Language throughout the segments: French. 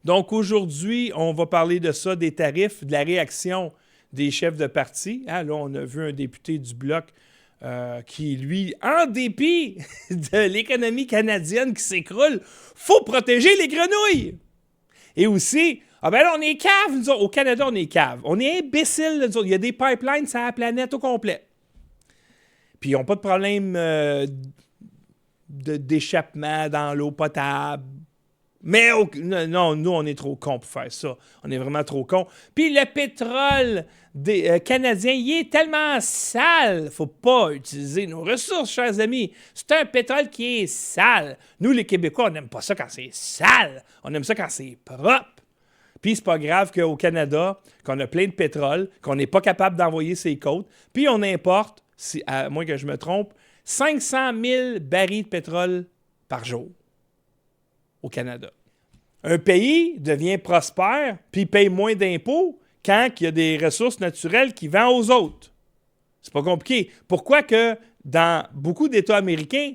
Donc aujourd'hui, on va parler de ça, des tarifs, de la réaction des chefs de parti. Ah, là, on a vu un député du Bloc qui, lui, en dépit de l'économie canadienne qui s'écroule, faut protéger les grenouilles. Et aussi, ah ben là, on est cave, nous autres. Au Canada, on est cave. On est imbéciles, nous autres. Il y a des pipelines sur la planète au complet. Puis ils n'ont pas de problème d'échappement dans l'eau potable. Mais non, nous, on est trop cons pour faire ça. On est vraiment trop cons. Puis le pétrole canadien, il est tellement sale. Faut pas utiliser nos ressources, chers amis. C'est un pétrole qui est sale. Nous, les Québécois, on n'aime pas ça quand c'est sale. On aime ça quand c'est propre. Puis c'est pas grave qu'au Canada, qu'on a plein de pétrole, qu'on n'est pas capable d'envoyer ses côtes, puis on importe, à moins que je me trompe, 500 000 barils de pétrole par jour au Canada. Un pays devient prospère puis paye moins d'impôts quand il y a des ressources naturelles qu'il vend aux autres. C'est pas compliqué. Pourquoi que dans beaucoup d'États américains,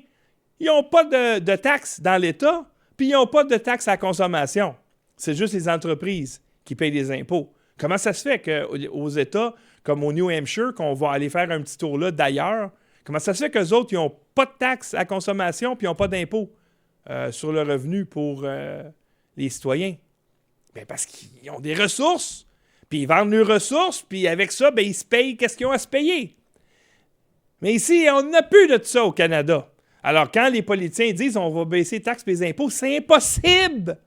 ils n'ont pas de taxes dans l'État puis ils n'ont pas de taxes à la consommation? C'est juste les entreprises qui payent des impôts. Comment ça se fait qu'aux États, comme au New Hampshire, qu'on va aller faire un petit tour là d'ailleurs, comment ça se fait qu'eux autres, ils n'ont pas de taxes à la consommation puis ils n'ont pas d'impôts sur le revenu pour les citoyens? Bien, parce qu'ils ont des ressources, puis ils vendent leurs ressources, puis avec ça, bien, ils se payent qu'est-ce qu'ils ont à se payer. Mais ici, on n'a plus de ça au Canada. Alors, quand les politiciens disent on va baisser les taxes et les impôts, c'est impossible!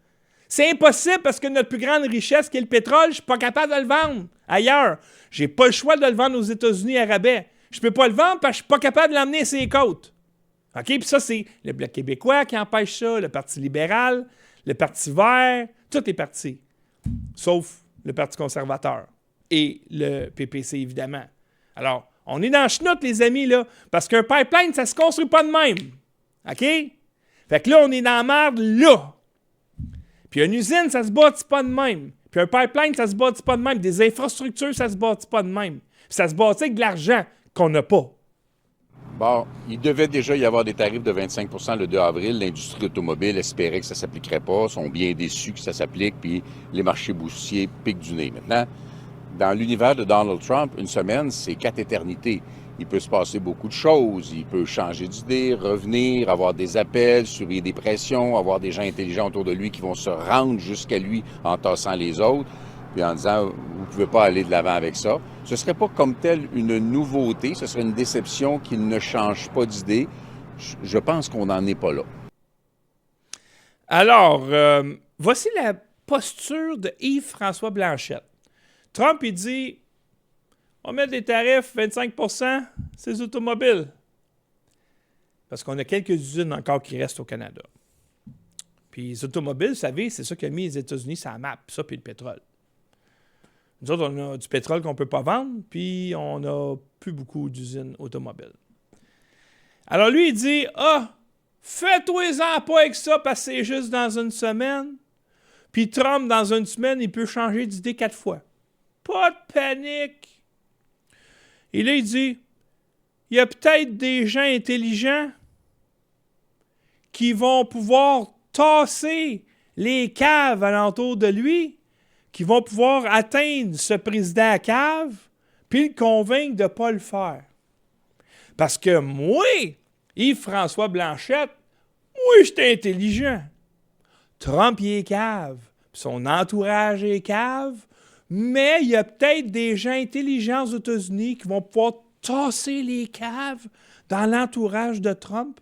C'est impossible parce que notre plus grande richesse, qui est le pétrole, je ne suis pas capable de le vendre ailleurs. Je n'ai pas le choix de le vendre aux États-Unis à rabais. Je ne peux pas le vendre parce que je ne suis pas capable de l'emmener sur les côtes. OK? Puis ça, c'est le Bloc québécois qui empêche ça, le Parti libéral, le Parti vert, tous les partis. Sauf le Parti conservateur et le PPC, évidemment. Alors, on est dans le chenoute, les amis, là, parce qu'un pipeline, ça ne se construit pas de même. OK? Fait que là, on est dans la merde, là. Puis une usine, ça se bâtit pas de même. Puis un pipeline, ça se bâtit pas de même. Des infrastructures, ça se bâtit pas de même. Puis ça se bâtit avec de l'argent qu'on n'a pas. Bon, il devait déjà y avoir des tarifs de 25 % le 2 avril. L'industrie automobile espérait que ça ne s'appliquerait pas, sont bien déçus que ça s'applique, puis les marchés boursiers piquent du nez. Maintenant, dans l'univers de Donald Trump, une semaine, c'est 4 éternités. Il peut se passer beaucoup de choses. Il peut changer d'idée, revenir, avoir des appels, subir des pressions, avoir des gens intelligents autour de lui qui vont se rendre jusqu'à lui en tassant les autres, puis en disant « vous ne pouvez pas aller de l'avant avec ça ». Ce ne serait pas comme tel une nouveauté, ce serait une déception qu'il ne change pas d'idée. Je pense qu'on n'en est pas là. Alors, voici la posture de Yves-François Blanchet. Trump, il dit « on met des tarifs 25 % ces automobiles ». Parce qu'on a quelques usines encore qui restent au Canada. Puis les automobiles, vous savez, c'est ça qui a mis les États-Unis sur la map, ça puis le pétrole. Nous autres, on a du pétrole qu'on ne peut pas vendre, puis on n'a plus beaucoup d'usines automobiles. Alors lui, il dit « ah, fais-toi-en pas avec ça parce que c'est juste dans une semaine. » Puis Trump, dans une semaine, il peut changer d'idée 4 fois. Pas de panique. Et là, il dit, il y a peut-être des gens intelligents qui vont pouvoir tasser les caves alentour de lui, qui vont pouvoir atteindre ce président à cave, puis le convaincre de ne pas le faire. Parce que moi, Yves-François Blanchet, moi, j'étais intelligent. Trump, il est cave. Puis son entourage est cave. Mais il y a peut-être des gens intelligents aux États-Unis qui vont pouvoir tasser les caves dans l'entourage de Trump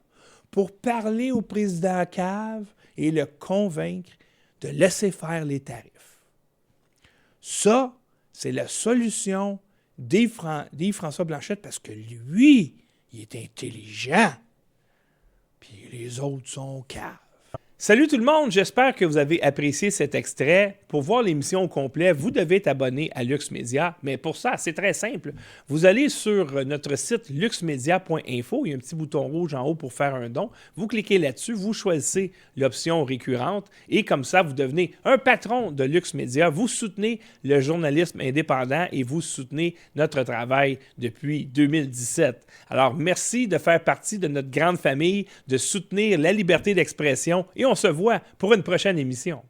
pour parler au président cave et le convaincre de laisser faire les tarifs. Ça, c'est la solution d'Yves-François Blanchet parce que lui, il est intelligent. Puis les autres sont caves. Salut tout le monde, j'espère que vous avez apprécié cet extrait. Pour voir l'émission au complet, vous devez être abonné à Lux Media. Mais pour ça, c'est très simple. Vous allez sur notre site luxmedia.info. Il y a un petit bouton rouge en haut pour faire un don. Vous cliquez là-dessus, vous choisissez l'option récurrente et comme ça, vous devenez un patron de Lux Media. Vous soutenez le journalisme indépendant et vous soutenez notre travail depuis 2017. Alors, merci de faire partie de notre grande famille, de soutenir la liberté d'expression et on se voit pour une prochaine émission.